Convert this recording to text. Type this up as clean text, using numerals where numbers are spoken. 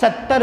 70